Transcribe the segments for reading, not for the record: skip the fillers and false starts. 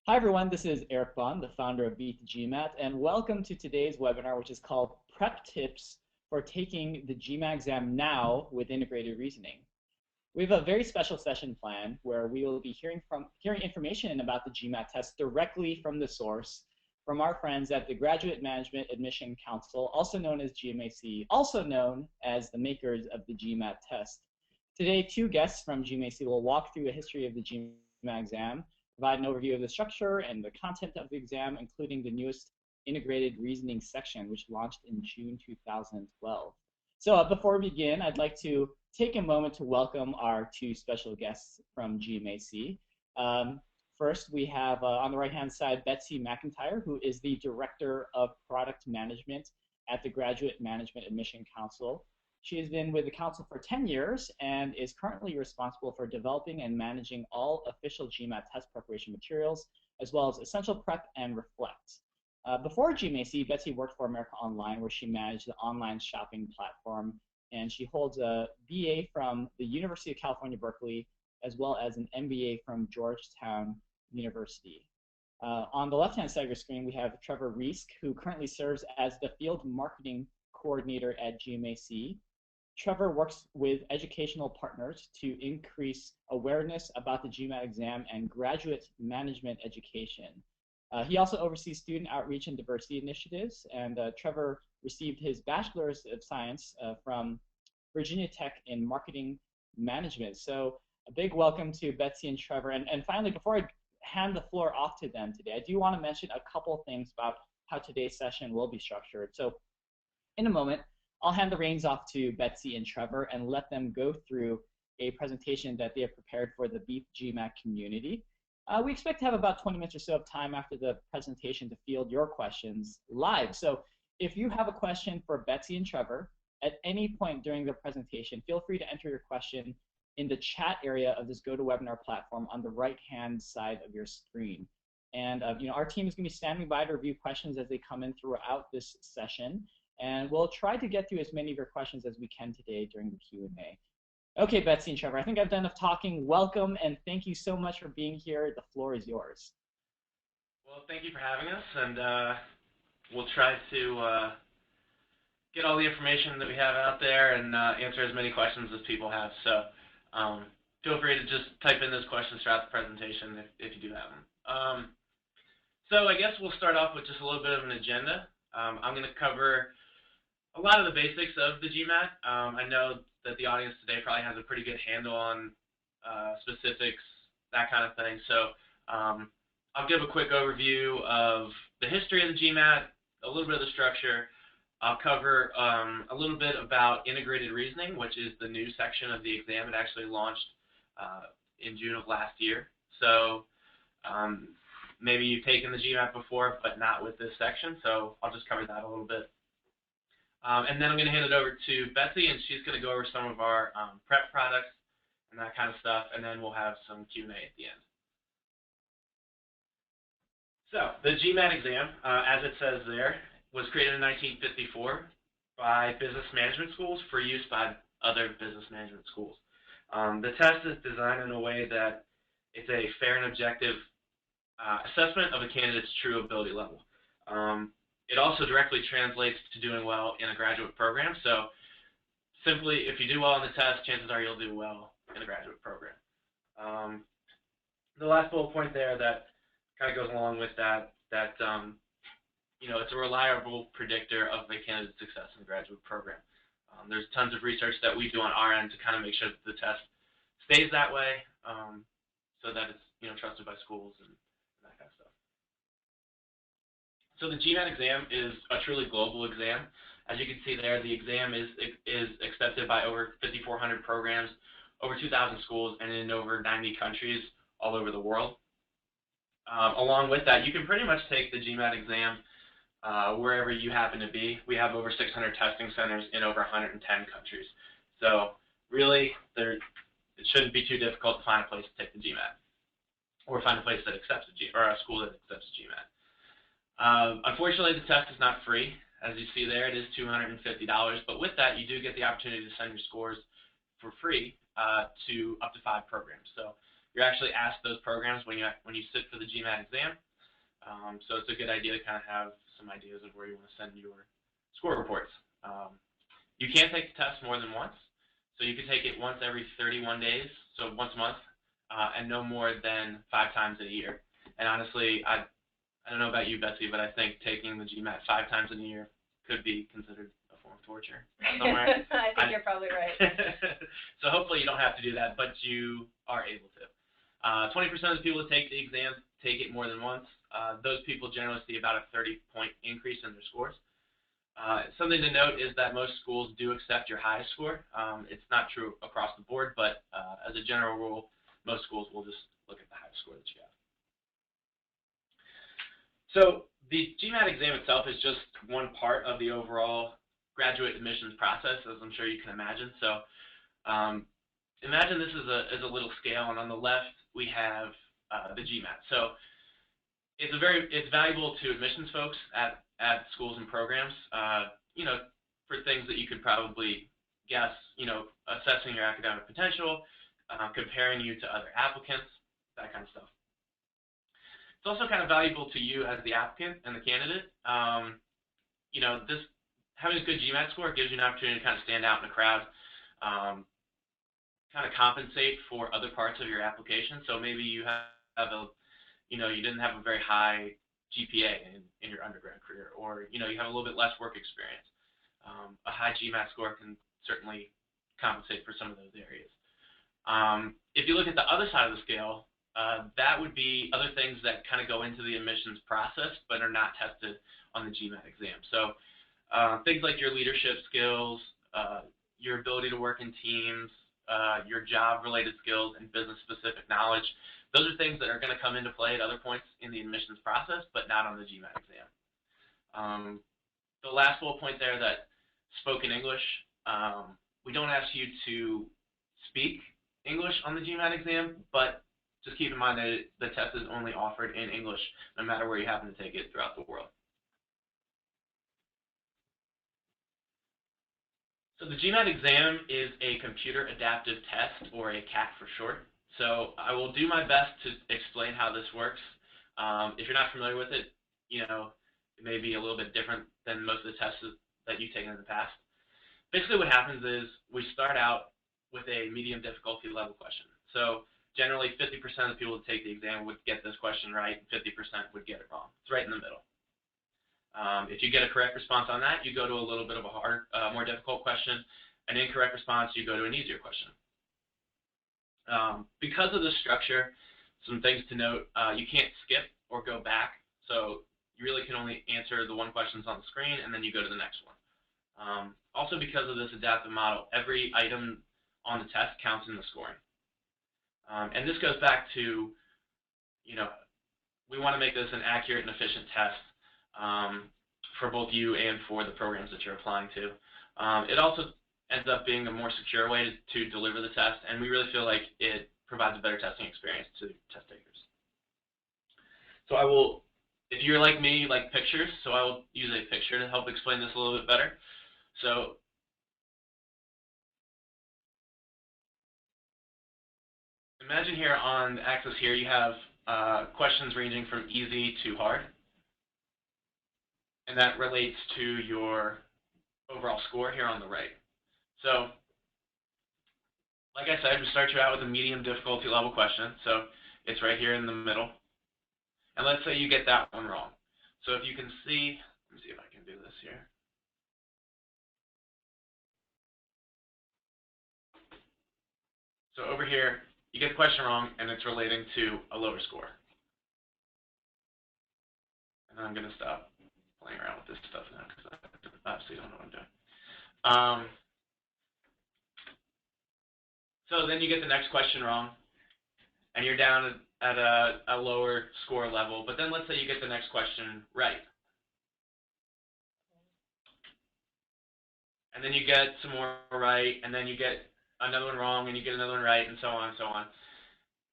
Hi everyone, this is Eric Bond, the founder of Beat the GMAT, and welcome to today's webinar, which is called Prep Tips for Taking the GMAT Exam Now with Integrated Reasoning. We have a very special session planned where we will be hearing information about the GMAT test directly from the source from our friends at the Graduate Management Admission Council, also known as GMAC, also known as the makers of the GMAT test. Today, two guests from GMAC will walk through a history of the GMAT exam, provide an overview of the structure and the content of the exam, including the newest integrated reasoning section, which launched in June 2012. So before we begin, I'd like to take a moment to welcome our two special guests from GMAC. First, we have on the right-hand side, Betsy McIntyre, who is the Director of Product Management at the Graduate Management Admission Council. She has been with the Council for 10 years and is currently responsible for developing and managing all official GMAT test preparation materials, as well as Essential Prep and Reflect. Before GMAC, Betsy worked for America Online, where she managed the online shopping platform, and she holds a BA from the University of California, Berkeley, as well as an MBA from Georgetown University. On the left-hand side of your screen, we have Trevor Reaske, who currently serves as the Field Marketing Coordinator at GMAC. Trevor works with educational partners to increase awareness about the GMAT exam and graduate management education. He also oversees student outreach and diversity initiatives, and Trevor received his Bachelor's of Science from Virginia Tech in Marketing Management. So a big welcome to Betsy and Trevor. And finally, before I hand the floor off to them today, I do want to mention a couple things about how today's session will be structured. So in a moment, I'll hand the reins off to Betsy and Trevor and let them go through a presentation that they have prepared for the Beat GMAT community. We expect to have about 20 minutes or so of time after the presentation to field your questions live. So if you have a question for Betsy and Trevor at any point during the presentation, feel free to enter your question in the chat area of this GoToWebinar platform on the right-hand side of your screen. And our team is going to be standing by to review questions as they come in throughout this session. And we'll try to get through as many of your questions as we can today during the Q&A. Okay, Betsy and Trevor, I think I've done enough talking. Welcome, and thank you so much for being here. The floor is yours. Well, thank you for having us, and we'll try to get all the information that we have out there and answer as many questions as people have. So feel free to just type in those questions throughout the presentation if you do have them. So I guess we'll start off with just a little bit of an agenda. I'm going to cover a lot of the basics of the GMAT. I know that the audience today probably has a pretty good handle on specifics, that kind of thing. So I'll give a quick overview of the history of the GMAT, a little bit of the structure. I'll cover a little bit about integrated reasoning, which is the new section of the exam. It actually launched in June of last year. So maybe you've taken the GMAT before, but not with this section, so I'll just cover that a little bit. And then I'm going to hand it over to Betsy, and she's going to go over some of our prep products and that kind of stuff, and then we'll have some Q&A at the end. So the GMAT exam, as it says there, was created in 1954 by business management schools for use by other business management schools. The test is designed in a way that it's a fair and objective assessment of a candidate's true ability level. It also directly translates to doing well in a graduate program. So simply, if you do well on the test, chances are you'll do well in a graduate program. The last bullet point there that kind of goes along with that, it's a reliable predictor of a candidate's success in the graduate program. There's tons of research that we do on our end to kind of make sure that the test stays that way, so that it's trusted by schools and that kind of stuff. So the GMAT exam is a truly global exam. As you can see there, the exam is accepted by over 5,400 programs, over 2,000 schools, and in over 90 countries all over the world. Along with that, you can pretty much take the GMAT exam wherever you happen to be. We have over 600 testing centers in over 110 countries. So really, it shouldn't be too difficult to find a place to take the GMAT, or find a place that accepts or a school that accepts GMAT. Unfortunately, the test is not free. As you see there, it is $250, but with that, you do get the opportunity to send your scores for free to up to 5 programs. So you're actually asked those programs when you sit for the GMAT exam. So it's a good idea to kind of have some ideas of where you want to send your score reports. You can't take the test more than once. So you can take it once every 31 days, so once a month, and no more than 5 times a year. And honestly, I don't know about you, Betsy, but I think taking the GMAT 5 times in a year could be considered a form of torture somewhere. I think you're probably right. So hopefully you don't have to do that, but you are able to. 20% of the people who take the exam take it more than once. Those people generally see about a 30-point increase in their scores. Something to note is that most schools do accept your highest score. It's not true across the board, but as a general rule, most schools will just look at the highest score that you have. So the GMAT exam itself is just one part of the overall graduate admissions process, as I'm sure you can imagine. So imagine this is a little scale, and on the left we have the GMAT. So it's valuable to admissions folks at schools and programs, for things that you could probably guess, assessing your academic potential, comparing you to other applicants, that kind of stuff. It's also kind of valuable to you as the applicant and the candidate. This having a good GMAT score gives you an opportunity to kind of stand out in a crowd, kind of compensate for other parts of your application. So maybe you have you didn't have a very high GPA in your undergrad career, or you have a little bit less work experience. A high GMAT score can certainly compensate for some of those areas. If you look at the other side of the scale, that would be other things that kind of go into the admissions process but are not tested on the GMAT exam. So things like your leadership skills, your ability to work in teams, your job-related skills, and business-specific knowledge. Those are things that are going to come into play at other points in the admissions process, but not on the GMAT exam. The last bullet point there, that spoken English, we don't ask you to speak English on the GMAT exam, but just keep in mind that the test is only offered in English, no matter where you happen to take it throughout the world. So the GMAT exam is a computer adaptive test, or a CAT for short. So I will do my best to explain how this works. If you're not familiar with it, it may be a little bit different than most of the tests that you've taken in the past. Basically what happens is we start out with a medium difficulty level question. So generally 50% of the people who take the exam would get this question right, and 50% would get it wrong. It's right in the middle. If you get a correct response on that, you go to a little bit of a harder, more difficult question. An incorrect response, you go to an easier question. Because of the structure, some things to note, you can't skip or go back. So you really can only answer the one questions on the screen, and then you go to the next one. Also, because of this adaptive model, every item on the test counts in the scoring. And this goes back to, we want to make this an accurate and efficient test for both you and for the programs that you're applying to. It also ends up being a more secure way to deliver the test, and we really feel like it provides a better testing experience to test takers. So I will, if you're like me, like pictures, so I will use a picture to help explain this a little bit better. So imagine here on the axis here you have questions ranging from easy to hard, and that relates to your overall score here on the right. So, like I said, we start you out with a medium difficulty level question, so it's right here in the middle. And let's say you get that one wrong. So if you can see, let me see if I can do this here. So over here, you get the question wrong, and it's relating to a lower score. And I'm going to stop playing around with this stuff now, because I obviously don't know what I'm doing. So then you get the next question wrong, and you're down at a lower score level. But then let's say you get the next question right. And then you get some more right, and then you get another one wrong, and you get another one right, and so on and so on.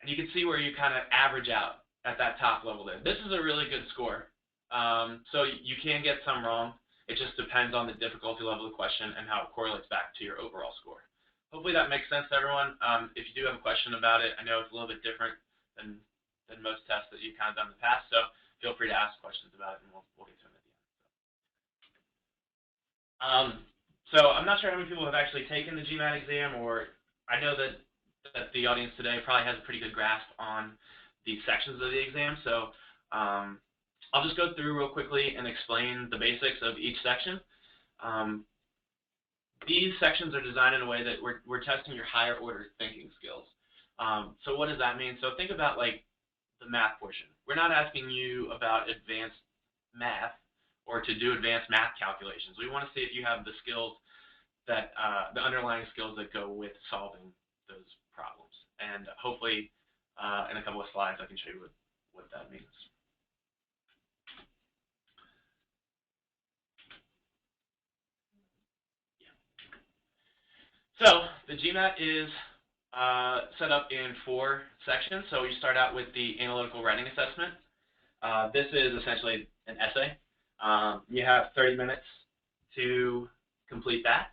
And you can see where you kind of average out at that top level there. This is a really good score. So you can get some wrong. It just depends on the difficulty level of the question and how it correlates back to your overall score. hopefully that makes sense to everyone. If you do have a question about it, I know it's a little bit different than most tests that you've kind of done in the past, so feel free to ask questions about it, and we'll get to them at the end. So I'm not sure how many people have actually taken the GMAT exam, or I know that the audience today probably has a pretty good grasp on the sections of the exam, so I'll just go through real quickly and explain the basics of each section. These sections are designed in a way that we're testing your higher order thinking skills. So what does that mean? So think about like the math portion. We're not asking you about advanced math or to do advanced math calculations. We want to see if you have the skills that the underlying skills that go with solving those problems. And hopefully in a couple of slides I can show you what that means. So the GMAT is set up in 4 sections. So you start out with the analytical writing assessment. This is essentially an essay. You have 30 minutes to complete that.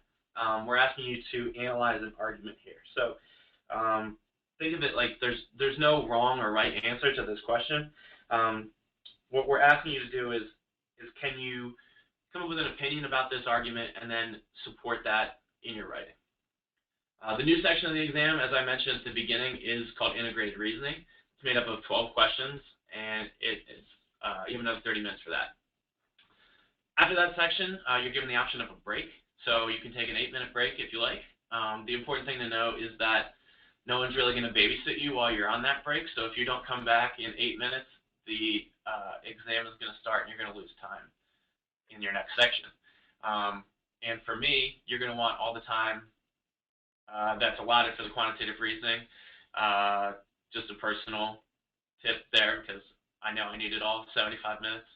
We're asking you to analyze an argument here. So think of it like there's no wrong or right answer to this question. What we're asking you to do is can you come up with an opinion about this argument and then support that in your writing. The new section of the exam, as I mentioned at the beginning, is called integrated reasoning. It's made up of 12 questions, and you have another 30 minutes for that. After that section, you're given the option of a break, so you can take an 8-minute break if you like. The important thing to know is that no one's really going to babysit you while you're on that break, so if you don't come back in 8 minutes, the exam is going to start and you're going to lose time in your next section. And for me, you're going to want all the time that's allotted for the quantitative reasoning. Just a personal tip there, because I know I need it all, 75 minutes.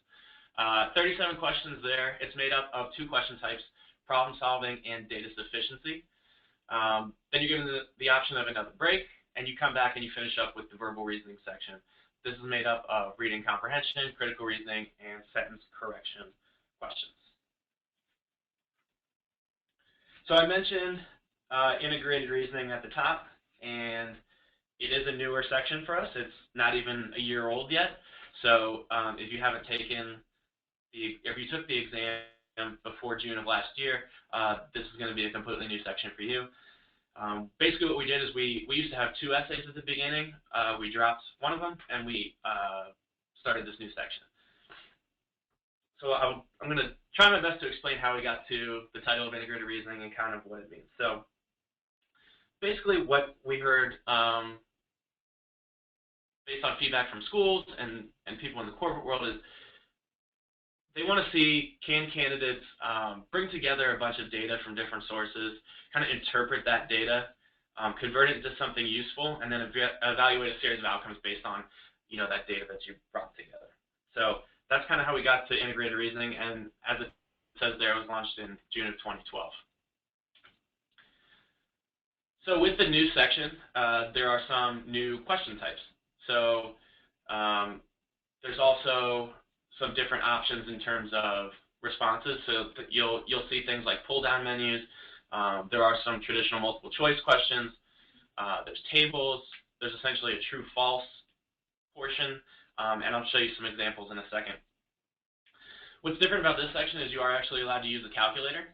37 questions there. It's made up of 2 question types, problem solving and data sufficiency. Then you're given the option of another break, and you come back and you finish up with the verbal reasoning section. This is made up of reading comprehension, critical reasoning, and sentence correction questions. So I mentioned integrated reasoning at the top, and it is a newer section for us. It's not even a year old yet. So if you haven't taken if you took the exam before June of last year, this is going to be a completely new section for you. Basically what we did is we used to have 2 essays at the beginning. We dropped one of them, and we started this new section. So I'm going to try my best to explain how we got to the title of integrated reasoning and kind of what it means. So basically what we heard based on feedback from schools and people in the corporate world is they want to see, can candidates bring together a bunch of data from different sources, kind of interpret that data, convert it into something useful, and then evaluate a series of outcomes based on that data that you brought together. So that's kind of how we got to integrated reasoning, and as it says there, it was launched in June of 2012. So with the new section, there are some new question types. So there's also some different options in terms of responses. So you'll see things like pull-down menus. There are some traditional multiple choice questions. There's tables. There's essentially a true-false portion, and I'll show you some examples in a second. What's different about this section is you are actually allowed to use a calculator.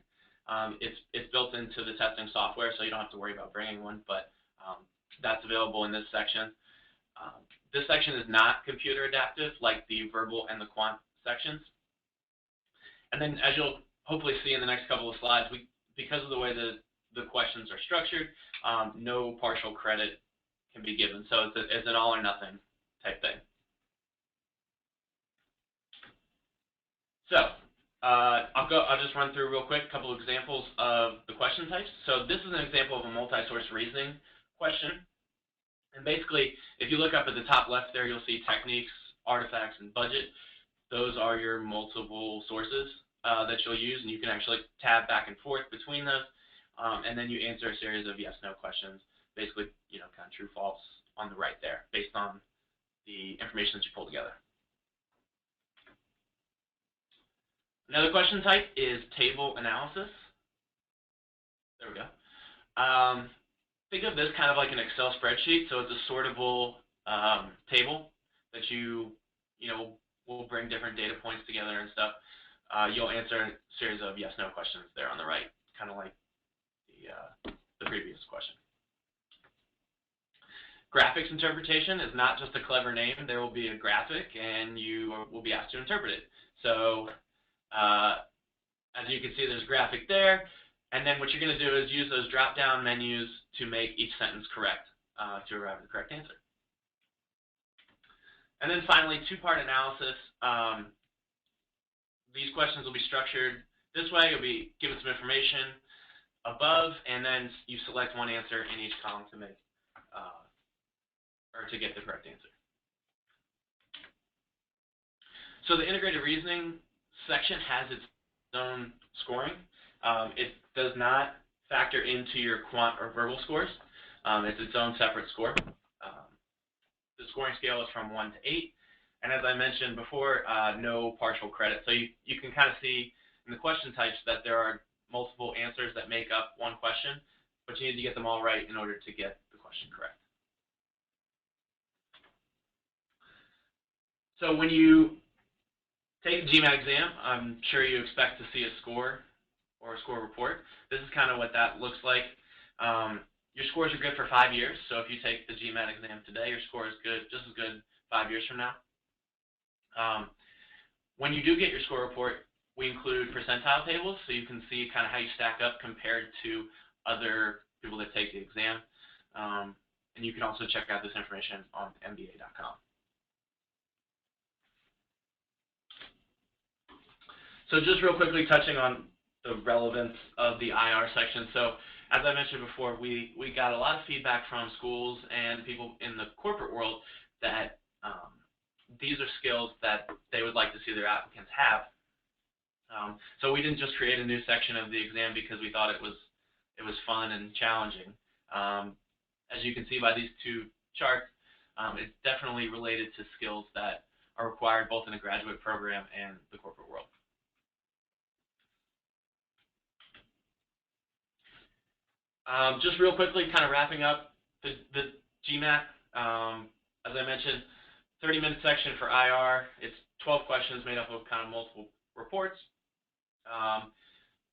It's built into the testing software, so you don't have to worry about bringing one, but that's available in this section. This section is not computer adaptive like the verbal and the quant sections. And then as you'll hopefully see in the next couple of slides, because of the way the questions are structured, no partial credit can be given. So it's an all or nothing type thing. So I'll just run through real quick a couple of examples of the question types. So this is an example of a multi-source reasoning question. And basically, if you look up at the top left there, you'll see techniques, artifacts, and budget. Those are your multiple sources that you'll use, and you can actually tab back and forth between those. And then you answer a series of yes/no questions, basically, kind of true, false on the right there, based on the information that you pull together. Another question type is table analysis. There we go. think of this kind of like an Excel spreadsheet. So it's a sortable table that you know, will bring different data points together and stuff. You'll answer a series of yes/no questions there on the right, kind of like the previous question. Graphics interpretation is not just a clever name. There will be a graphic, and you will be asked to interpret it. So as you can see, there's a graphic there. And then what you're going to do is use those drop-down menus to make each sentence correct to arrive at the correct answer. And then finally, two-part analysis. These questions will be structured this way. You'll be given some information above, and then you select one answer in each column to make or to get the correct answer. So the integrated reasoning section has its own scoring. It does not factor into your quant or verbal scores. It's its own separate score. The scoring scale is from 1 to 8. And as I mentioned before, no partial credit. So you can kind of see in the question types that there are multiple answers that make up one question, but you need to get them all right in order to get the question correct. So when you take the GMAT exam, I'm sure you expect to see a score or a score report. This is kind of what that looks like. Your scores are good for 5 years, so if you take the GMAT exam today, your score is good, just as good 5 years from now. When you do get your score report, we include percentile tables, so you can see kind of how you stack up compared to other people that take the exam. And you can also check out this information on MBA.com. So just real quickly touching on the relevance of the IR section. So as I mentioned before, we got a lot of feedback from schools and people in the corporate world that these are skills that they would like to see their applicants have. So we didn't just create a new section of the exam because we thought it was fun and challenging. As you can see by these two charts, it's definitely related to skills that are required both in a graduate program and the corporate world. Just real quickly, kind of wrapping up the GMAT. As I mentioned, 30-minute section for IR. It's 12 questions made up of kind of multiple reports.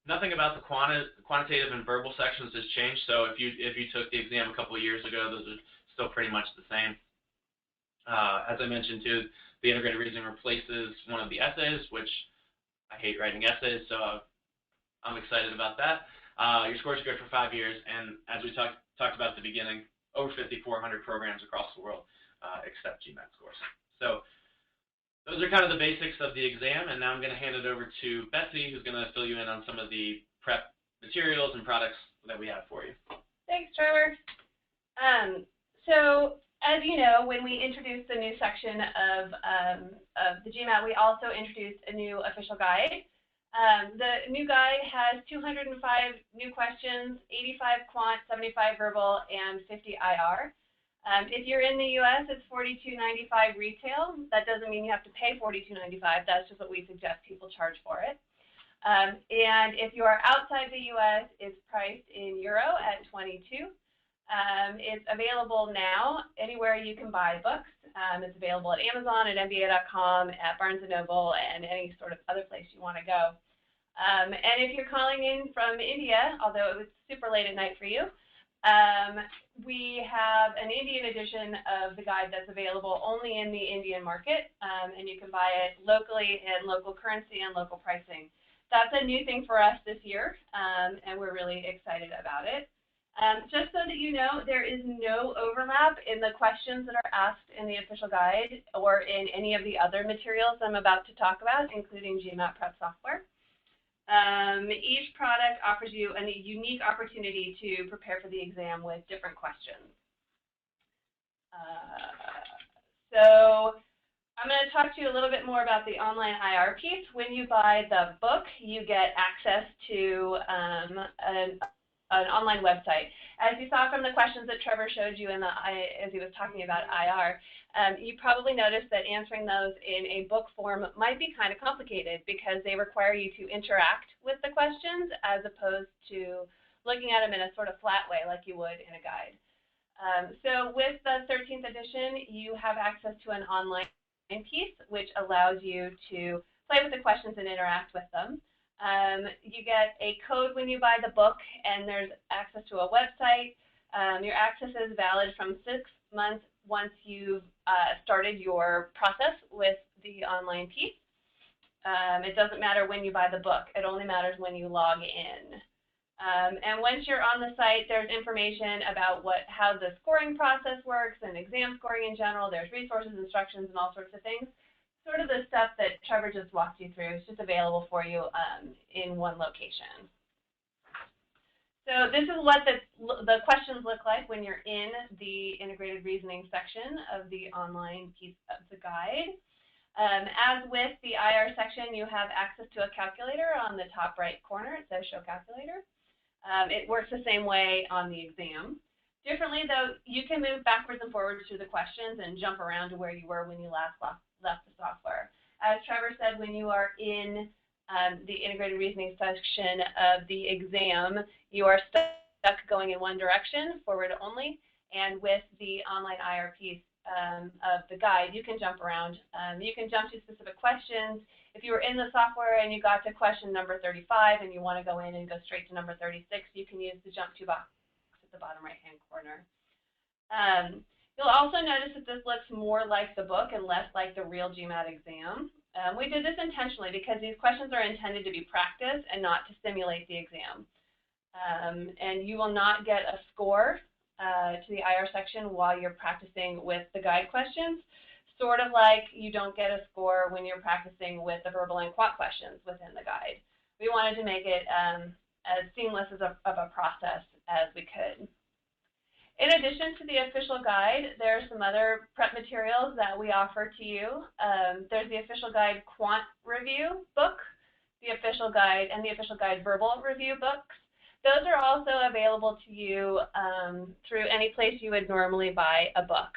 Nothing about the quantitative and verbal sections has changed. So if you took the exam a couple of years ago, those are still pretty much the same. As I mentioned too, the integrated reasoning replaces one of the essays, which I hate writing essays, so I'm excited about that. Your scores are good for 5 years, and as we talked about at the beginning, over 5,400 programs across the world accept GMAT scores. So those are kind of the basics of the exam, and now I'm going to hand it over to Betsy, who's going to fill you in on some of the prep materials and products that we have for you. Thanks, Trevor. So as you know, when we introduced the new section of the GMAT, we also introduced a new official guide. The new guide has 205 new questions, 85 quant, 75 verbal, and 50 IR. If you're in the U.S., it's $42.95 retail. That doesn't mean you have to pay $42.95. That's just what we suggest people charge for it. And if you are outside the U.S., it's priced in euro at 22. It's available now anywhere you can buy books. It's available at Amazon, at MBA.com, at Barnes & Noble, and any sort of other place you want to go. And if you're calling in from India, although it was super late at night for you, we have an Indian edition of the guide that's available only in the Indian market, and you can buy it locally in local currency and local pricing. That's a new thing for us this year, and we're really excited about it. Just so that you know, there is no overlap in the questions that are asked in the official guide or in any of the other materials I'm about to talk about, including GMAT prep software. Each product offers you a unique opportunity to prepare for the exam with different questions. So I'm going to talk to you a little bit more about the online IR piece. When you buy the book, you get access to an online website. As you saw from the questions that Trevor showed you as he was talking about IR, you probably noticed that answering those in a book form might be kind of complicated because they require you to interact with the questions as opposed to looking at them in a sort of flat way like you would in a guide. So with the 13th edition, you have access to an online piece, which allows you to play with the questions and interact with them. You get a code when you buy the book, and there's access to a website. Your access is valid from 6 months once you've started your process with the online piece. It doesn't matter when you buy the book. It only matters when you log in. And once you're on the site, there's information about how the scoring process works and exam scoring in general. There's resources, instructions, and all sorts of things. Sort of the stuff that Trevor just walked you through is just available for you in one location. So this is what the questions look like when you're in the integrated reasoning section of the online piece of the guide. As with the IR section, you have access to a calculator on the top right corner. It says Show Calculator. It works the same way on the exam. Differently, though, you can move backwards and forwards through the questions and jump around to where you were when you last left the software. As Trevor said, when you are in the integrated reasoning section of the exam, you are stuck going in one direction, forward only, and with the online IR piece of the guide, you can jump around. You can jump to specific questions. If you were in the software and you got to question number 35 and you want to go in and go straight to number 36, you can use the jump to box at the bottom right-hand corner. You'll also notice that this looks more like the book and less like the real GMAT exam. We did this intentionally because these questions are intended to be practice and not to simulate the exam. And you will not get a score to the IR section while you're practicing with the guide questions, sort of like you don't get a score when you're practicing with the verbal and quant questions within the guide. We wanted to make it as seamless of a process as we could. In addition to the official guide, there are some other prep materials that we offer to you. There's the official guide quant review book, the official guide, and the official guide verbal review books. Those are also available to you through any place you would normally buy a book,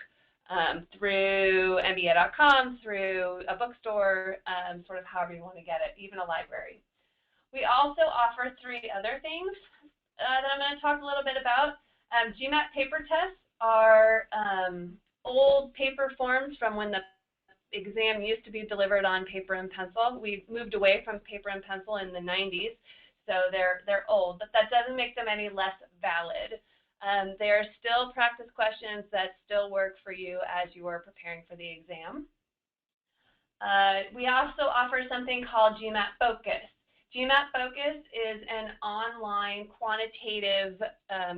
through MBA.com, through a bookstore, sort of however you want to get it, even a library. We also offer 3 other things that I'm going to talk a little bit about. GMAT paper tests are old paper forms from when the exam used to be delivered on paper and pencil. We moved away from paper and pencil in the 90s. So they're old, but that doesn't make them any less valid. They are still practice questions that still work for you as you are preparing for the exam. We also offer something called GMAT Focus. GMAT Focus is an online quantitative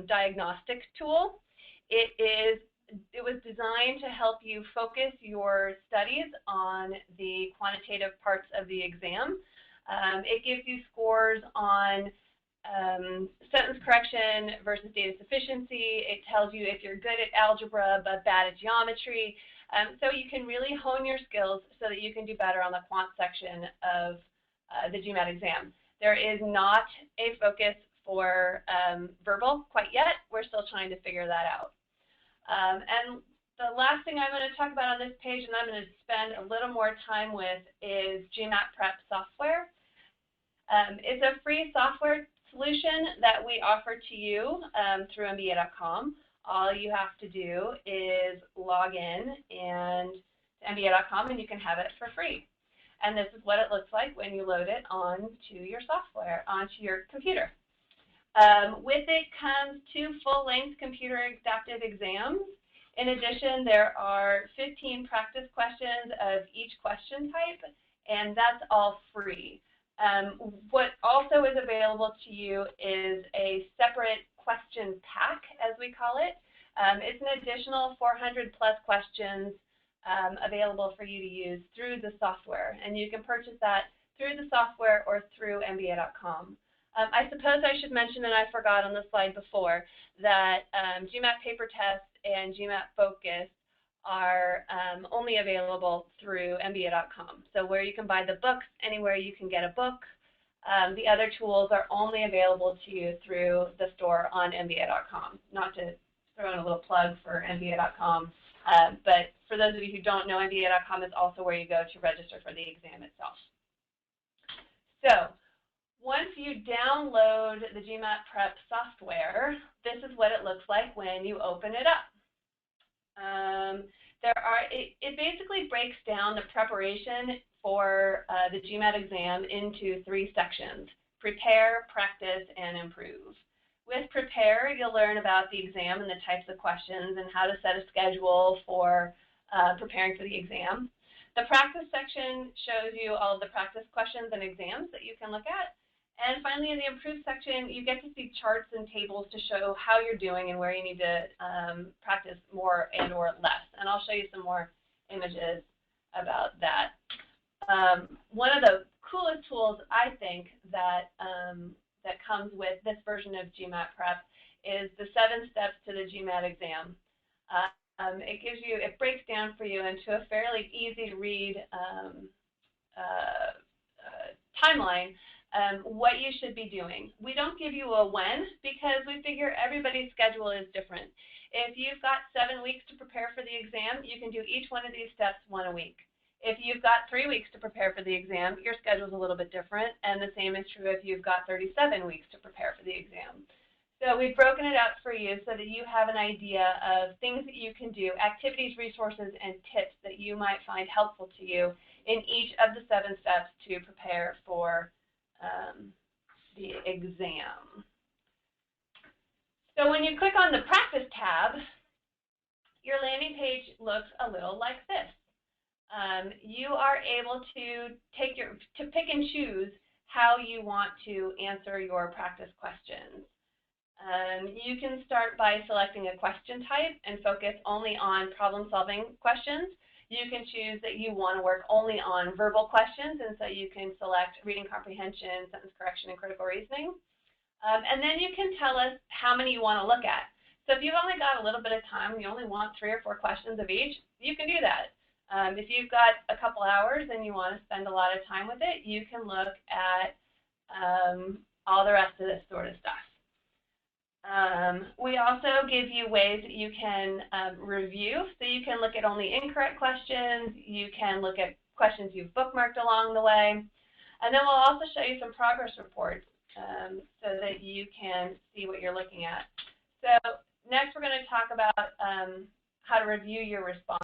diagnostic tool. It was designed to help you focus your studies on the quantitative parts of the exam. It gives you scores on sentence correction versus data sufficiency. It tells you if you're good at algebra but bad at geometry. So you can really hone your skills so that you can do better on the quant section of the GMAT exam. There is not a focus for verbal quite yet. We're still trying to figure that out. And the last thing I'm going to talk about on this page, and I'm going to spend a little more time with, is GMAT Prep software. It's a free software solution that we offer to you through MBA.com. All you have to do is log in to MBA.com and you can have it for free. And this is what it looks like when you load it onto your software, onto your computer. With it comes 2 full-length computer adaptive exams. In addition, there are 15 practice questions of each question type, and that's all free. What also is available to you is a separate question pack, as we call it. It's an additional 400 plus questions available for you to use through the software, and you can purchase that through the software or through MBA.com. I suppose I should mention, and I forgot on the slide before, that GMAT paper tests and GMAT Focus are only available through MBA.com. So where you can buy the books, anywhere you can get a book. The other tools are only available to you through the store on MBA.com. Not to throw in a little plug for MBA.com, but for those of you who don't know, MBA.com is also where you go to register for the exam itself. So Once you download the GMAT Prep software, this is what it looks like when you open it up. It basically breaks down the preparation for the GMAT exam into 3 sections: prepare, practice, and improve. With prepare, you'll learn about the exam and the types of questions and how to set a schedule for preparing for the exam. The practice section shows you all of the practice questions and exams that you can look at. And finally, in the improve section, you get to see charts and tables to show how you're doing and where you need to practice more and or less. And I'll show you some more images about that. One of the coolest tools, I think, that that comes with this version of GMAT Prep is the 7 steps to the GMAT exam. It breaks down for you into a fairly easy to read timeline what you should be doing. We don't give you a when because we figure everybody's schedule is different. If you've got 7 weeks to prepare for the exam, you can do each one of these steps 1 a week. If you've got 3 weeks to prepare for the exam, your schedule is a little bit different, and the same is true if you've got 37 weeks to prepare for the exam. So we've broken it up for you so that you have an idea of things that you can do, activities, resources, and tips that you might find helpful to you in each of the 7 steps to prepare for the exam. So when you click on the practice tab, your landing page looks a little like this. You are able to pick and choose how you want to answer your practice questions. You can start by selecting a question type and focus only on problem-solving questions. You can choose that you want to work only on verbal questions, and so you can select reading comprehension, sentence correction, and critical reasoning. And then you can tell us how many you want to look at. So if you've only got a little bit of time and you only want 3 or 4 questions of each, you can do that. If you've got a couple hours and you want to spend a lot of time with it, you can look at all the rest of this sort of stuff. We also give you ways that you can review. So you can look at only incorrect questions. You can look at questions you've bookmarked along the way. And then we'll also show you some progress reports so that you can see what you're looking at. So next we're going to talk about how to review your response.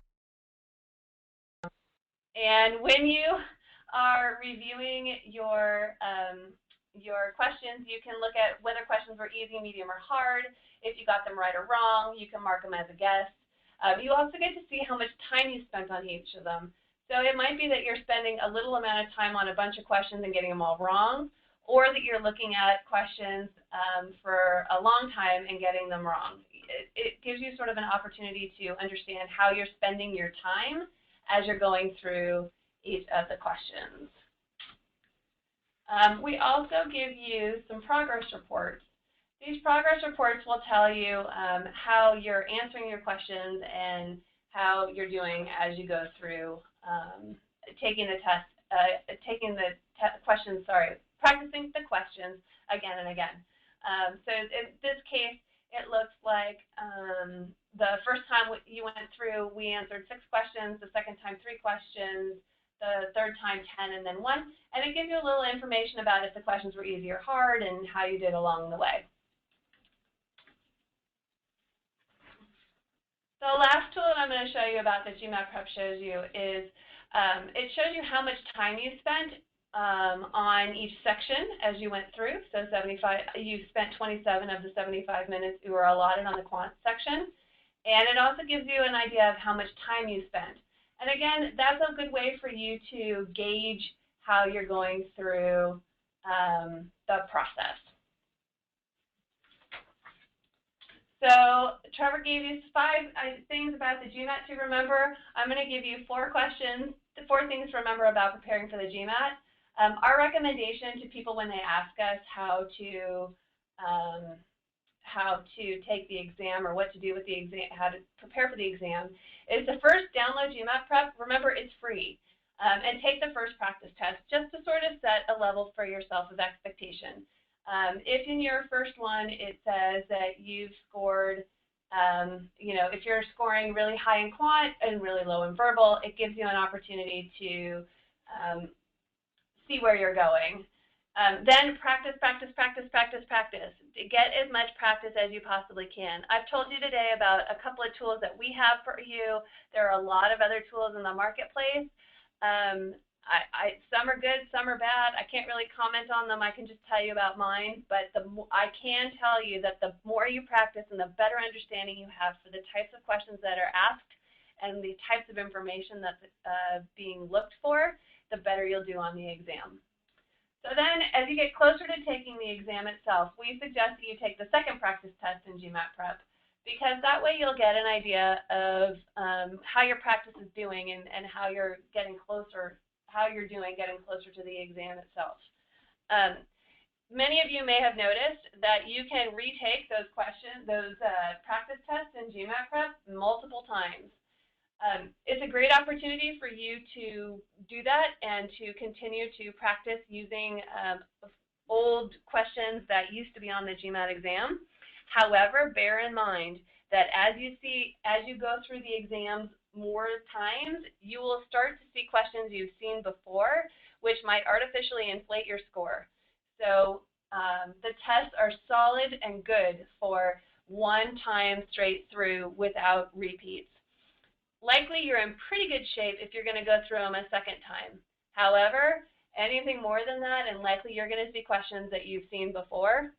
And when you are reviewing your questions, you can look at whether questions were easy, medium, or hard. If you got them right or wrong, you can mark them as a guess. You also get to see how much time you spent on each of them. So it might be that you're spending a little amount of time on a bunch of questions and getting them all wrong, or that you're looking at questions for a long time and getting them wrong. It gives you sort of an opportunity to understand how you're spending your time as you're going through each of the questions. We also give you some progress reports. These progress reports will tell you how you're answering your questions and how you're doing as you go through practicing the questions again and again. So in this case, it looks like the first time you went through, we answered 6 questions, the second time 3 questions, the third time 10, and then 1. And it gives you a little information about if the questions were easy or hard and how you did along the way. The last tool that I'm going to show you about that GMAT Prep shows you is it shows you how much time you spent on each section as you went through. So you spent 27 of the 75 minutes you were allotted on the quant section. And it also gives you an idea of how much time you spent. And again, that's a good way for you to gauge how you're going through the process. So Trevor gave you 5 things about the GMAT to remember. I'm going to give you 4 questions, 4 things to remember about preparing for the GMAT. Our recommendation to people when they ask us how to take the exam or what to do with the exam, how to prepare for the exam, is to first download GMAT Prep. Remember, it's free. And take the first practice test just to sort of set a level for yourself of expectation. If in your first one it says that you've scored, if you're scoring really high in quant and really low in verbal, it gives you an opportunity to see where you're going. Then practice, practice, practice, practice, practice. Get as much practice as you possibly can. I've told you today about a couple of tools that we have for you. There are a lot of other tools in the marketplace. Some are good, some are bad. I can't really comment on them. I can just tell you about mine. But I can tell you that the more you practice and the better understanding you have for the types of questions that are asked and the types of information that's being looked for, the better you'll do on the exam. So then, as you get closer to taking the exam itself, we suggest that you take the second practice test in GMAT Prep, because that way you'll get an idea of how your practice is doing and how you're getting closer, getting closer to the exam itself. Many of you may have noticed that you can retake those practice tests in GMAT Prep multiple times. It's a great opportunity for you to do that and to continue to practice using old questions that used to be on the GMAT exam. However, bear in mind that as you go through the exams more times, you will start to see questions you've seen before, which might artificially inflate your score. So the tests are solid and good for one time straight through without repeats. Likely you're in pretty good shape if you're going to go through them a second time. However, anything more than that, and likely you're going to see questions that you've seen before.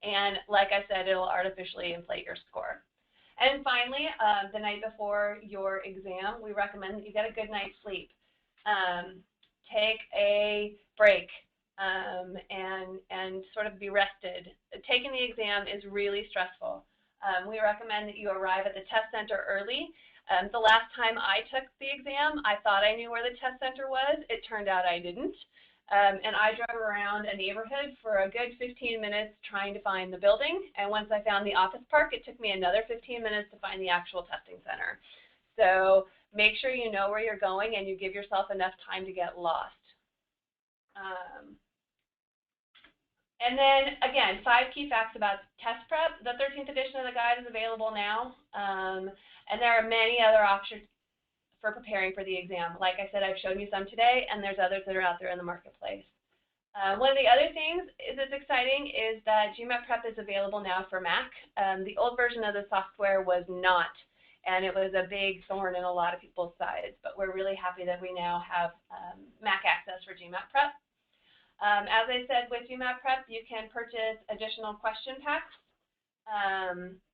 And like I said, it'll artificially inflate your score. And finally, the night before your exam, we recommend that you get a good night's sleep. Take a break and sort of be rested. Taking the exam is really stressful. We recommend that you arrive at the test center early. The last time I took the exam, I thought I knew where the test center was. It turned out I didn't. And I drove around a neighborhood for a good 15 minutes trying to find the building. And once I found the office park, it took me another 15 minutes to find the actual testing center. So make sure you know where you're going and you give yourself enough time to get lost. And then, again, 5 key facts about test prep. The 13th edition of the guide is available now. And there are many other options for preparing for the exam. Like I said, I've shown you some today, and there's others that are out there in the marketplace. One of the other things that's exciting is that GMAT Prep is available now for Mac. The old version of the software was not, and it was a big thorn in a lot of people's sides. But we're really happy that we now have Mac access for GMAT Prep. As I said, with GMAT Prep, you can purchase additional question packs,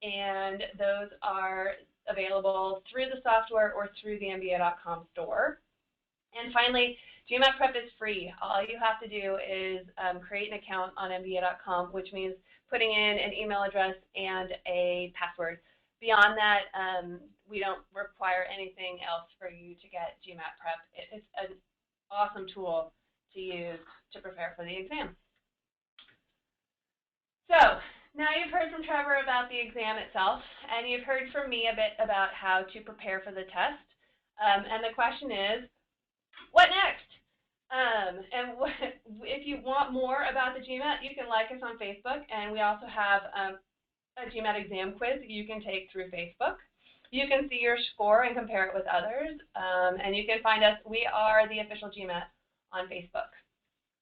and those are available through the software or through the MBA.com store. And finally, GMAT Prep is free. All you have to do is create an account on MBA.com, which means putting in an email address and a password. Beyond that, we don't require anything else for you to get GMAT Prep. It's an awesome tool to use to prepare for the exam. So now you've heard from Trevor about the exam itself, and you've heard from me a bit about how to prepare for the test. And the question is, what next? And if you want more about the GMAT, you can like us on Facebook, and we also have a GMAT exam quiz that you can take through Facebook. You can see your score and compare it with others, and you can find us. We are the official GMAT on Facebook,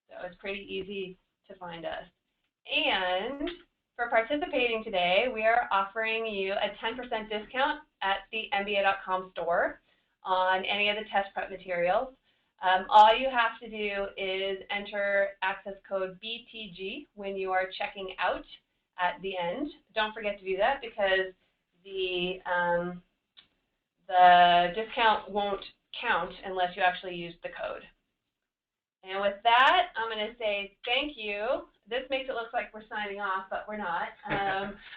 so it's pretty easy to find us. And for participating today, we are offering you a 10% discount at the MBA.com store on any of the test prep materials. All you have to do is enter access code BTG when you are checking out at the end. Don't forget to do that because the discount won't count unless you actually use the code. And with that, I'm going to say thank you. This makes it look like we're signing off, but we're not.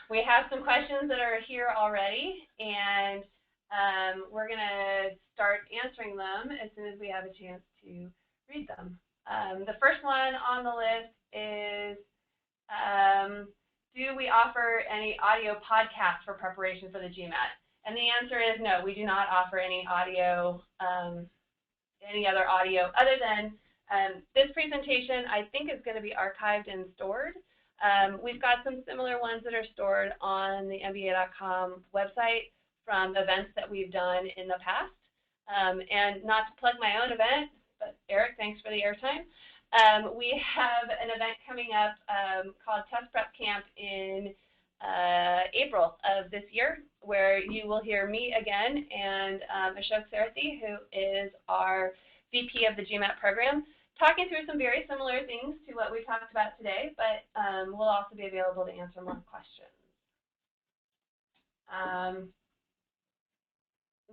We have some questions that are here already, and we're going to start answering them as soon as we have a chance to read them. The first one on the list is, do we offer any audio podcasts for preparation for the GMAT? And the answer is no, we do not offer any audio, any other audio other than this presentation, I think, is going to be archived and stored. We've got some similar ones that are stored on the MBA.com website from events that we've done in the past. And not to plug my own event, but Eric, thanks for the airtime. We have an event coming up called Test Prep Camp in April of this year, where you will hear me again and Ashok Sarathi, who is our VP of the GMAT program, talking through some very similar things to what we talked about today, but we'll also be available to answer more questions.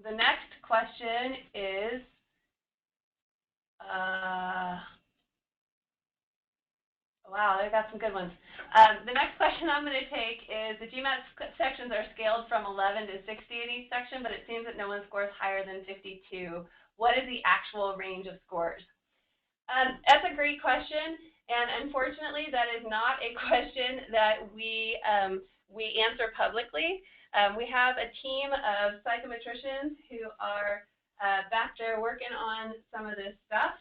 The next question is, wow, I got some good ones. The next question I'm going to take is, the GMAT sections are scaled from 11 to 60 in each section, but it seems that no one scores higher than 52. What is the actual range of scores? That's a great question, and unfortunately, that is not a question that we answer publicly. We have a team of psychometricians who are back there working on some of this stuff,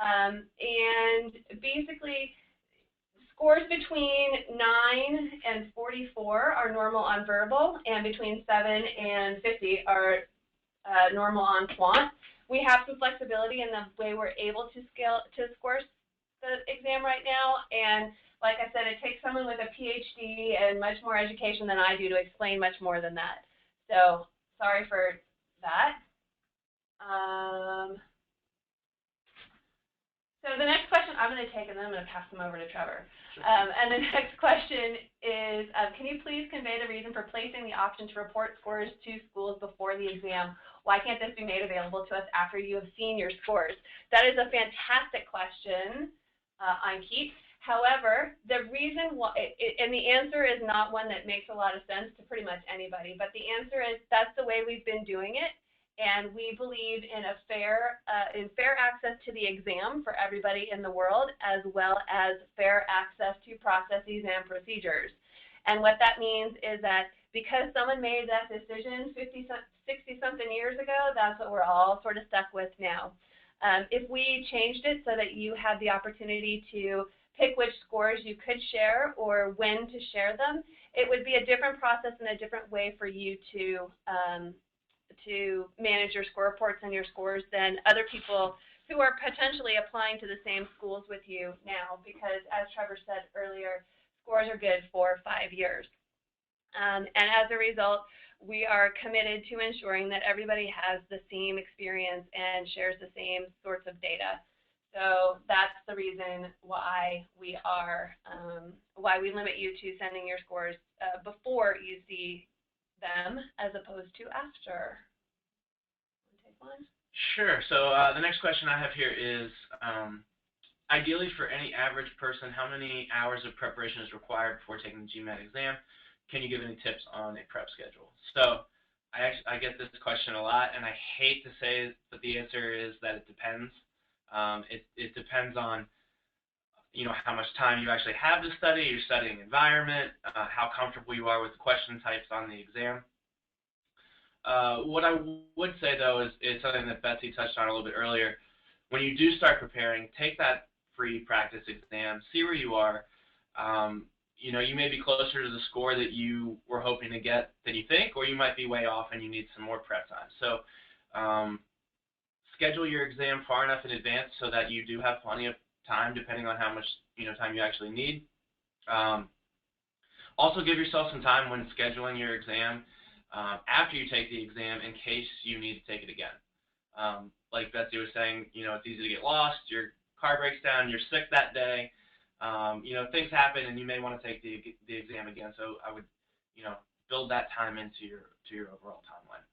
and basically, scores between 9 and 44 are normal on verbal, and between 7 and 50 are normal on quant. We have some flexibility in the way we're able to score the exam right now, and like I said, it takes someone with a PhD and much more education than I do to explain much more than that. So sorry for that. So the next question I'm going to take, and then I'm going to pass them over to Trevor. And the next question is, can you please convey the reason for placing the option to report scores to schools before the exam? Why can't this be made available to us after you have seen your scores? That is a fantastic question, Ankit. However, the reason why, and the answer is not one that makes a lot of sense to pretty much anybody, but the answer is that's the way we've been doing it. And we believe in a fair access to the exam for everybody in the world, as well as fair access to processes and procedures. And what that means is that because someone made that decision 60-something years ago, that's what we're all sort of stuck with now. If we changed it so that you had the opportunity to pick which scores you could share or when to share them, it would be a different process and a different way for you to manage your score reports and your scores than other people who are potentially applying to the same schools with you now, because as Trevor said earlier, scores are good for 5 years. And as a result, we are committed to ensuring that everybody has the same experience and shares the same sorts of data. So that's the reason why we are, why we limit you to sending your scores before you see them as opposed to after. Sure. So the next question I have here is, ideally for any average person, how many hours of preparation is required before taking the GMAT exam? Can you give any tips on a prep schedule? So I get this question a lot, and I hate to say that the answer is that it depends. It depends on, you know, how much time you actually have to study, your studying environment, how comfortable you are with the question types on the exam. What I would say, though, is something that Betsy touched on a little bit earlier. When you do start preparing, take that free practice exam, see where you are. You know, you may be closer to the score that you were hoping to get than you think, or you might be way off and you need some more prep time. So schedule your exam far enough in advance so that you do have plenty of time, depending on how much time you actually need. Also, give yourself some time when scheduling your exam after you take the exam in case you need to take it again. Like Betsy was saying, it's easy to get lost, your car breaks down, you're sick that day, things happen and you may want to take the exam again. So I would, build that time into your overall timeline.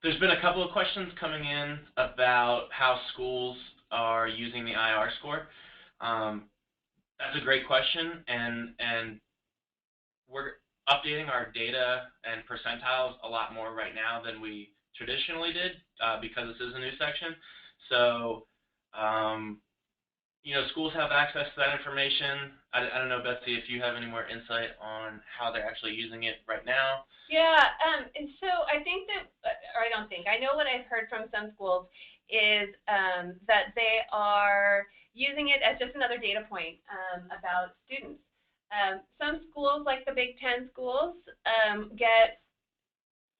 There's been a couple of questions coming in about how schools are using the IR score. That's a great question, and we're updating our data and percentiles a lot more right now than we traditionally did because this is a new section. So, schools have access to that information. I don't know, Betsy, if you have any more insight on how they're actually using it right now. Yeah, and so I think that, or I don't think, I know what I've heard from some schools is that they are using it as just another data point about students. Some schools, like the Big Ten schools, get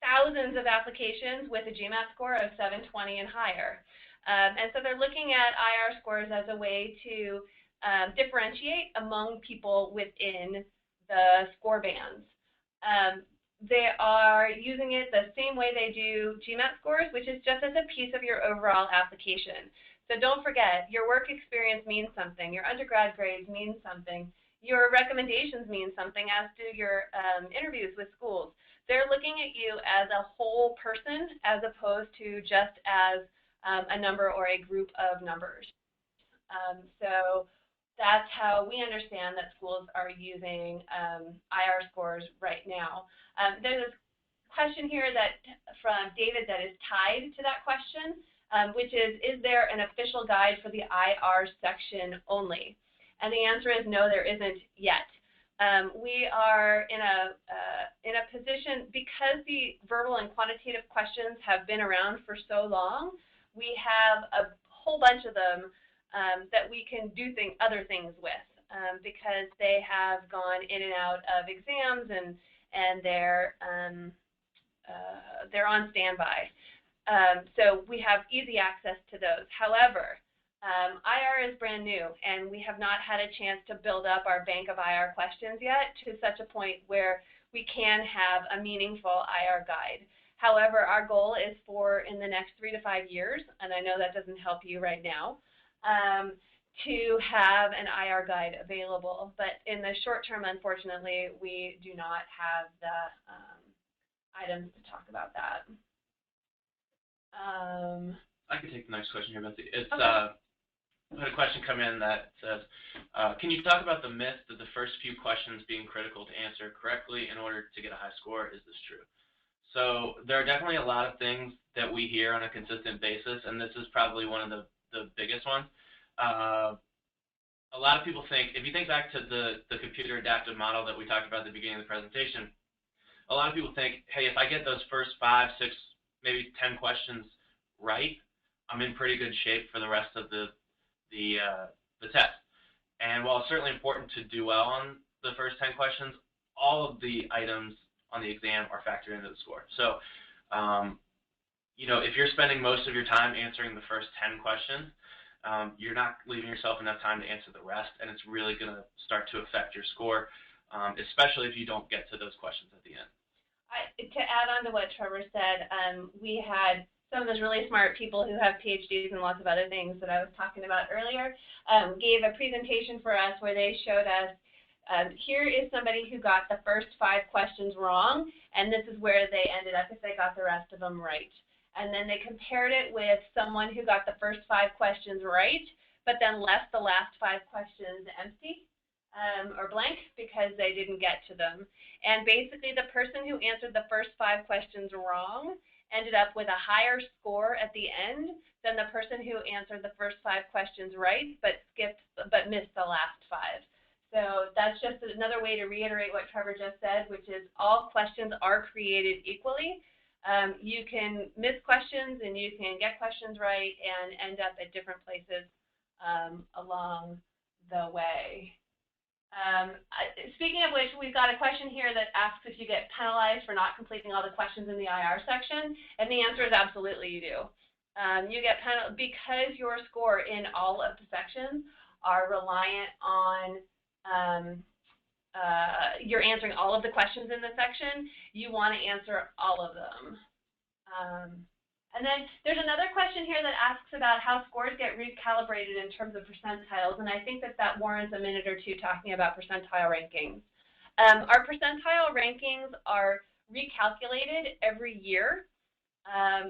thousands of applications with a GMAT score of 720 and higher. And so they're looking at IR scores as a way to differentiate among people within the score bands. They are using it the same way they do GMAT scores, which is just as a piece of your overall application. So don't forget, your work experience means something, your undergrad grades mean something, your recommendations mean something, as do your interviews with schools. They're looking at you as a whole person as opposed to just as a number or a group of numbers. So that's how we understand that schools are using IR scores right now. There's a question here that from David that is tied to that question, which is there an official guide for the IR section only? And the answer is no, there isn't yet. We are in a position, because the verbal and quantitative questions have been around for so long, we have a whole bunch of them that we can do other things with, because they have gone in and out of exams and they're on standby. So we have easy access to those. However, IR is brand new, and we have not had a chance to build up our bank of IR questions yet to such a point where we can have a meaningful IR guide. However, our goal is for in the next 3 to 5 years, and I know that doesn't help you right now, to have an IR guide available. But in the short term, unfortunately, we do not have the items to talk about that. I can take the next question here, Betsy. It's okay. I had a question come in that says, can you talk about the myth that the first few questions being critical to answer correctly in order to get a high score? Is this true? So there are definitely a lot of things that we hear on a consistent basis, and this is probably one of the biggest ones. A lot of people think, if you think back to the computer adaptive model that we talked about at the beginning of the presentation, a lot of people think, hey, if I get those first 5, 6, maybe 10 questions right, I'm in pretty good shape for the rest of the test. And while it's certainly important to do well on the first 10 questions, all of the items on the exam are factored into the score. So, you know, if you're spending most of your time answering the first 10 questions, you're not leaving yourself enough time to answer the rest, and it's really going to start to affect your score, especially if you don't get to those questions at the end. To add on to what Trevor said, we had some of those really smart people who have PhDs and lots of other things that I was talking about earlier, gave a presentation for us where they showed us, here is somebody who got the first 5 questions wrong, and this is where they ended up if they got the rest of them right. And then they compared it with someone who got the first 5 questions right, but then left the last 5 questions empty or blank because they didn't get to them. And basically the person who answered the first 5 questions wrong ended up with a higher score at the end than the person who answered the first 5 questions right, but missed the last 5. So that's just another way to reiterate what Trevor just said, which is all questions are created equally. You can miss questions and you can get questions right and end up at different places along the way. Speaking of which, we've got a question here that asks if you get penalized for not completing all the questions in the IR section, and the answer is absolutely you do. You get penalized because your score in all of the sections are reliant on you're answering all of the questions in the section. You want to answer all of them. And then there's another question here that asks about how scores get recalibrated in terms of percentiles, and I think that warrants a minute or two talking about percentile rankings. Our percentile rankings are recalculated every year.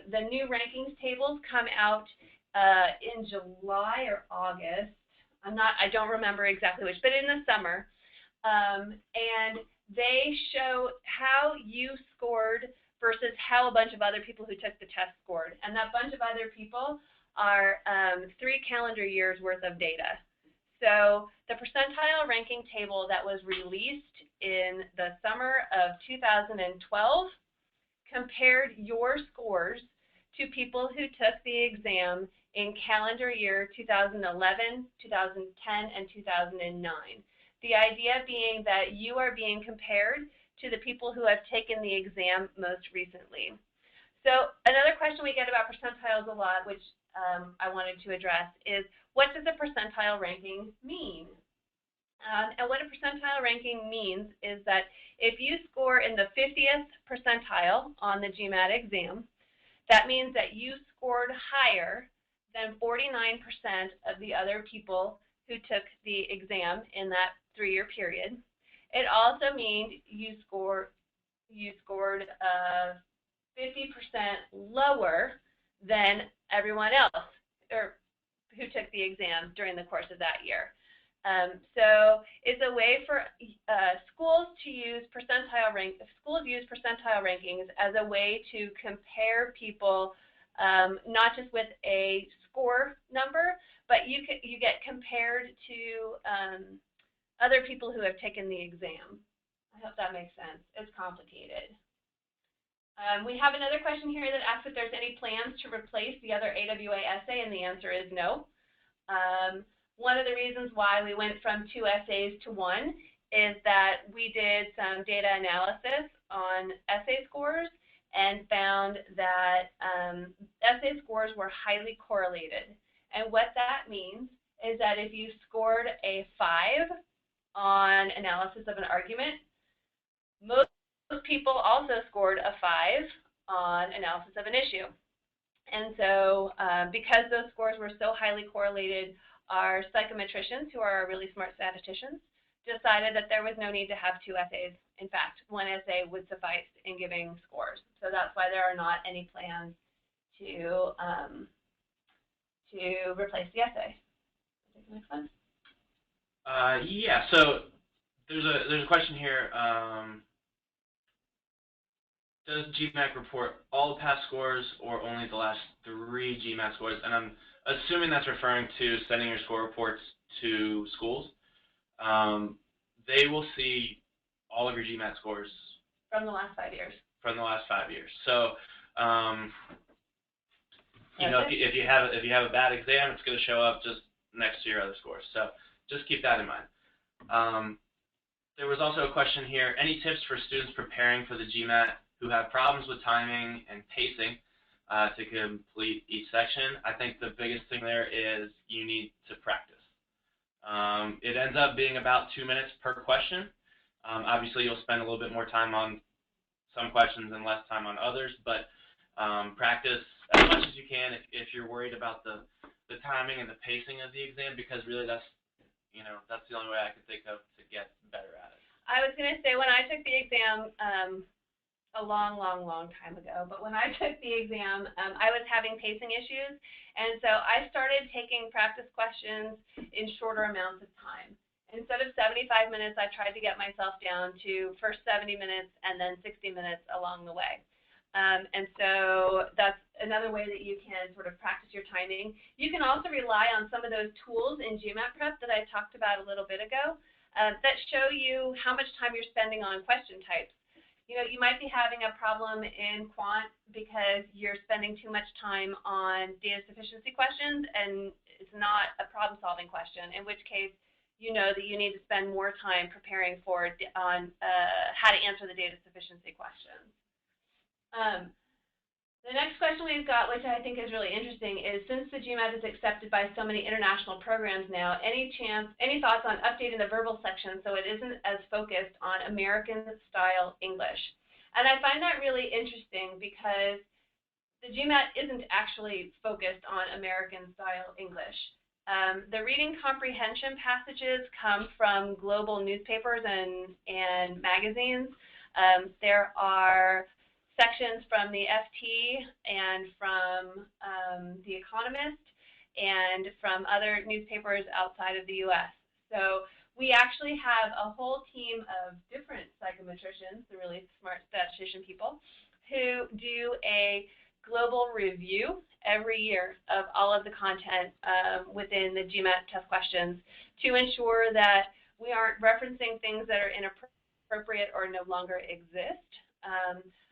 The new rankings tables come out in July or August. I don't remember exactly which, but in the summer. And they show how you scored versus how a bunch of other people who took the test scored. And that bunch of other people are 3 calendar years worth of data. So the percentile ranking table that was released in the summer of 2012 compared your scores to people who took the exam in calendar year 2011, 2010, and 2009. The idea being that you are being compared to the people who have taken the exam most recently. So another question we get about percentiles a lot, which I wanted to address, is what does a percentile ranking mean? And what a percentile ranking means is that if you score in the 50th percentile on the GMAT exam, that means that you scored higher than 49% of the other people who took the exam in that 3-year period. It also means you scored 50% lower than everyone else or who took the exam during the course of that year. So it's a way for schools to use schools use percentile rankings as a way to compare people, not just with a score number, but you get compared to other people who have taken the exam. I hope that makes sense. It's complicated. We have another question here that asks if there's any plans to replace the other AWA essay, and the answer is no. One of the reasons why we went from 2 essays to 1 is that we did some data analysis on essay scores and found that essay scores were highly correlated. And what that means is that if you scored a 5 on analysis of an argument, most people also scored a 5 on analysis of an issue. And so because those scores were so highly correlated, our psychometricians, who are really smart statisticians, decided that there was no need to have 2 essays. In fact, 1 essay would suffice in giving scores. So that's why there are not any plans to replace the essay. Take the next one. Yeah. So there's a question here. Does GMAC report all past scores or only the last 3 GMAT scores? And I'm assuming that's referring to sending your score reports to schools. They will see all of your GMAT scores from the last 5 years. From the last 5 years. So, you know, if you have a bad exam, it's going to show up just next to your other scores. So just keep that in mind. There was also a question here: any tips for students preparing for the GMAT who have problems with timing and pacing to complete each section? I think the biggest thing there is you need to practice. It ends up being about 2 minutes per question. Obviously, you'll spend a little bit more time on some questions and less time on others, but practice as much as you can if you're worried about the timing and the pacing of the exam, because really that's the only way I can think of to get better at it. I was going to say, when I took the exam a long time ago, but when I took the exam, I was having pacing issues, and so I started taking practice questions in shorter amounts of time. Instead of 75 minutes, I tried to get myself down to first 70 minutes and then 60 minutes along the way. And so that's another way that you can sort of practice your timing. You can also rely on some of those tools in GMAT prep that I talked about a little bit ago that show you how much time you're spending on question types. You know, you might be having a problem in quant because you're spending too much time on data sufficiency questions and it's not a problem-solving question, in which case you know that you need to spend more time preparing for how to answer the data sufficiency questions. The next question we've got, which I think is really interesting, is since the GMAT is accepted by so many international programs now, any thoughts on updating the verbal section so it isn't as focused on American-style English? And I find that really interesting because the GMAT isn't actually focused on American-style English. The reading comprehension passages come from global newspapers and magazines. There are sections from the FT and from The Economist and from other newspapers outside of the U.S. So we actually have a whole team of different psychometricians, the really smart statistician people, who do a global review every year of all of the content within the GMAT test questions to ensure that we aren't referencing things that are inappropriate or no longer exist.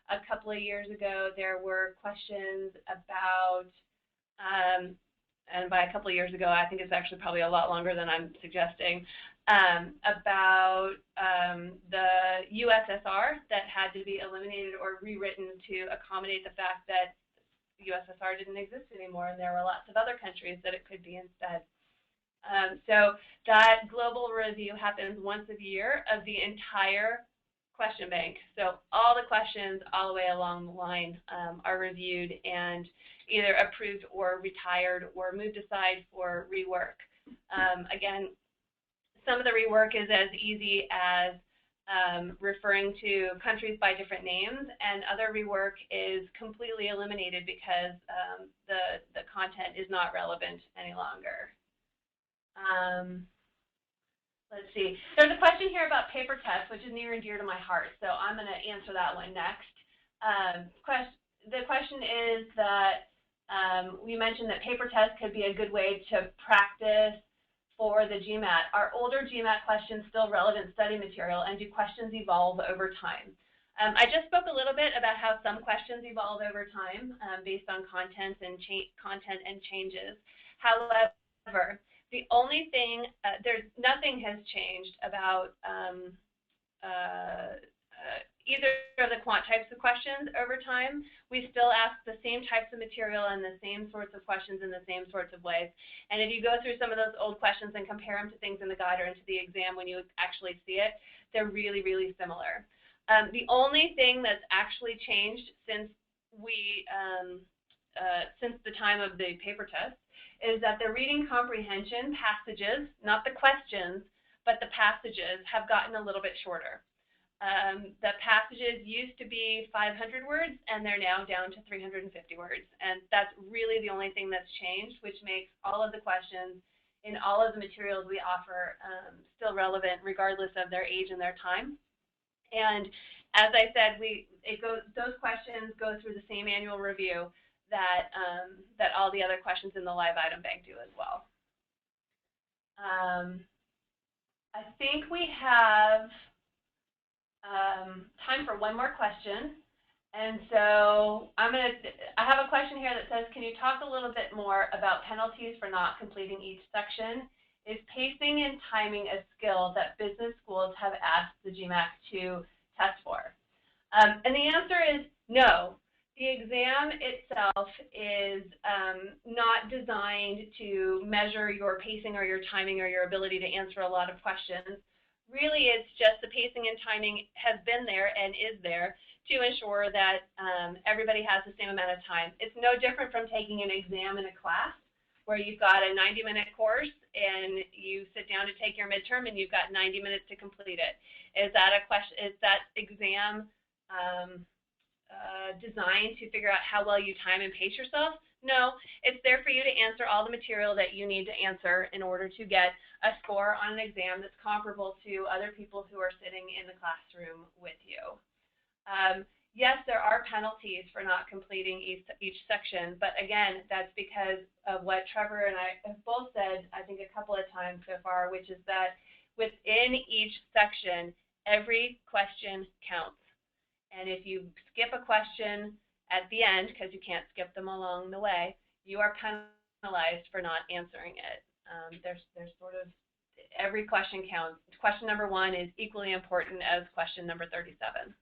A couple of years ago, there were questions about, and by a couple of years ago, I think it's actually probably a lot longer than I'm suggesting, about the USSR that had to be eliminated or rewritten to accommodate the fact that USSR didn't exist anymore, and there were lots of other countries that it could be instead. So that global review happens once a year of the entire question bank. So all the questions all the way along the line are reviewed and either approved or retired or moved aside for rework. Again, some of the rework is as easy as referring to countries by different names, and other rework is completely eliminated because the content is not relevant any longer. Let's see. There's a question here about paper tests, which is near and dear to my heart, so I'm going to answer that one next. The question is that we mentioned that paper tests could be a good way to practice for the GMAT. Are older GMAT questions still relevant study material, and do questions evolve over time? I just spoke a little bit about how some questions evolve over time based on content and changes. However, the only thing, nothing has changed about either of the quant types of questions over time. We still ask the same types of material and the same sorts of questions in the same sorts of ways. And if you go through some of those old questions and compare them to things in the guide or into the exam when you actually see it, they're really, really similar. The only thing that's actually changed since the time of the paper test is that the reading comprehension passages, not the questions, but the passages have gotten a little bit shorter. The passages used to be 500 words, and they're now down to 350 words. And that's really the only thing that's changed, which makes all of the questions in all of the materials we offer still relevant regardless of their age and their time. And as I said, those questions go through the same annual review that all the other questions in the live item bank do as well. I think we have time for one more question. And so I have a question here that says, can you talk a little bit more about penalties for not completing each section? Is pacing and timing a skill that business schools have asked the GMAC to test for? And the answer is no. The exam itself is not designed to measure your pacing or your timing or your ability to answer a lot of questions. Really, it's just the pacing and timing has been there and is there to ensure that everybody has the same amount of time. It's no different from taking an exam in a class where you've got a 90-minute course and you sit down to take your midterm and you've got 90 minutes to complete it. Is that a question? Is that exam designed to figure out how well you time and pace yourself? No, it's there for you to answer all the material that you need to answer in order to get a score on an exam that's comparable to other people who are sitting in the classroom with you. Yes, there are penalties for not completing each section, but again, that's because of what Trevor and I have both said, I think a couple of times so far, which is that within each section, every question counts. And if you skip a question at the end, because you can't skip them along the way, you are penalized for not answering it. There's sort of, every question counts. Question number 1 is equally important as question number 37.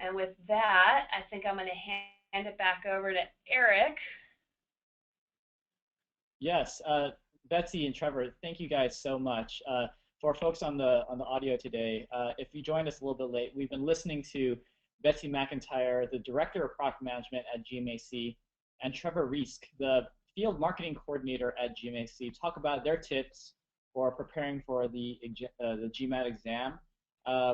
And with that, I think I'm going to hand it back over to Eric. Yes, Betsy and Trevor, thank you guys so much. For folks on the audio today, if you joined us a little bit late, we've been listening to Betsy McIntyre, the Director of Product Management at GMAC, and Trevor Reaske, the Field Marketing Coordinator at GMAC, talk about their tips for preparing for the GMAT exam.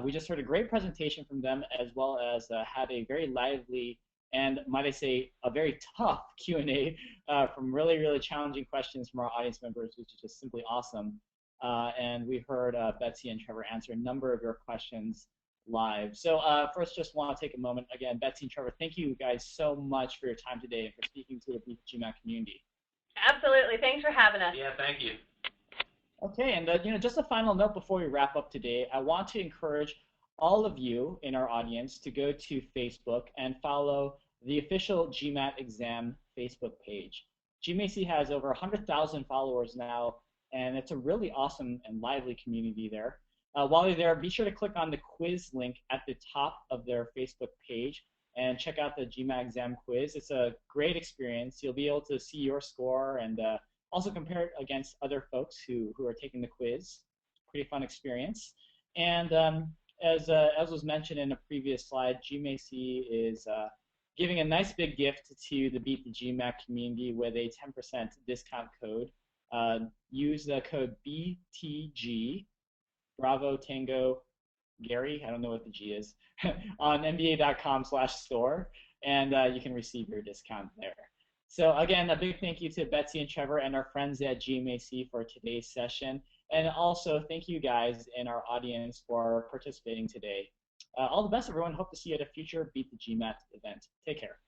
We just heard a great presentation from them, as well as had a very lively and, might I say, a very tough Q&A from really, really challenging questions from our audience members, which is just simply awesome. And we heard Betsy and Trevor answer a number of your questions live. So first, just want to take a moment. Again, Betsy and Trevor, thank you guys so much for your time today and for speaking to the GMAC community. Absolutely. Thanks for having us. Yeah, thank you. Okay, and just a final note before we wrap up today, I want to encourage all of you in our audience to go to Facebook and follow the official GMAT exam Facebook page. GMAC has over 100,000 followers now, and it's a really awesome and lively community there. While you're there, be sure to click on the quiz link at the top of their Facebook page, and check out the GMAT exam quiz. It's a great experience. You'll be able to see your score and also compare it against other folks who are taking the quiz. Pretty fun experience. And as was mentioned in a previous slide, GMAC is giving a nice big gift to the Beat the GMAC community with a 10% discount code. Use the code BTG, Bravo Tango Gary, I don't know what the G is, on mba.com/store, and you can receive your discount there. So again, a big thank you to Betsy and Trevor and our friends at GMAC for today's session. And also thank you guys in our audience for participating today. All the best, everyone. Hope to see you at a future Beat the GMAT event. Take care.